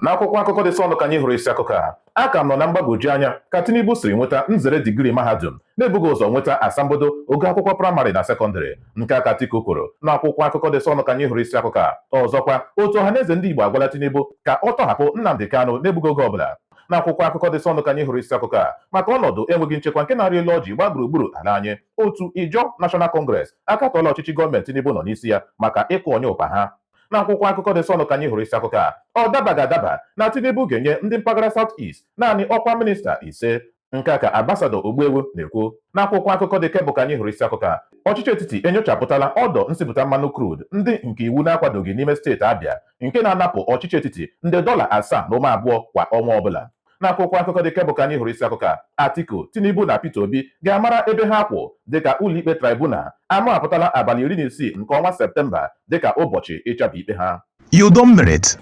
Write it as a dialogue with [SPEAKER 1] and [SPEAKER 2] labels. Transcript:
[SPEAKER 1] N'akwụkwọ akụkọ dị ọnụ ka anyị hụrụ isi akụkọ a ka nọ na mgbagwoju anya ka Tinubu siri nweta nzere digrii mahadum na-ebughị ụzọ nweta asambodo ogo akwụkwọ praịmarị na sekọndịrị. Nke a ka Atiku kwuru n'akwụkwọ akụkọ dị ọnụ ka anyị hụrụ isi akụkọ ọzọkwa, otu ọhaneze ndị Igbo agwala Tinubu ka ọ tọhapụ Nnamdi Kanu na-ebughị oge ọbụla. N'akwụkwọ akụkọ dị ọnụ ka anyị hụrụ isi akụkọ maka ọnọdụ enweghị nchekwa nke na-arị elu ọjị gbaa gburugburu ala anyị, otu Ijaw National Congress akatọọla ọchịchị gọọmenti Tinubu nọ n'isi ya maka ịkụ onye ụkpa ha. N'akwụkwọ akụkọ dị ọnụ ka anyị hụrụ isi akụkọ ọ dabaghị adaba na Tinubu ga-enye ndị mpaghara South East naanị ọkwa minista 5. Nke a ka Ambasadọ Ogbuewu na-ekwu. N'akwụkwọ akụkọ dị kebụl ka anyị hụrụ isi akụkọ ọchịchị etiti enyochapụtala ọdọ nsipụta mmanụ crude ndị nke iwu na-akwadoghị n'ime steeti Abịa nke na-anapụ ọchịchị etiti nde $7.2 kwa ọnwa ọbụla. N'akwụkwọ akụkọ dị kebụl ka anyị hụrụ isi akụkọ Atiku, Tinubu na Peter Obi ga-amara ebe ha kwụ dịka ụlọikpe traibunal amahapụtala abalị 16 nke ọnwa Septemba dịka ụbọchị ịchaba ikpe ha.
[SPEAKER 2] You don't merit.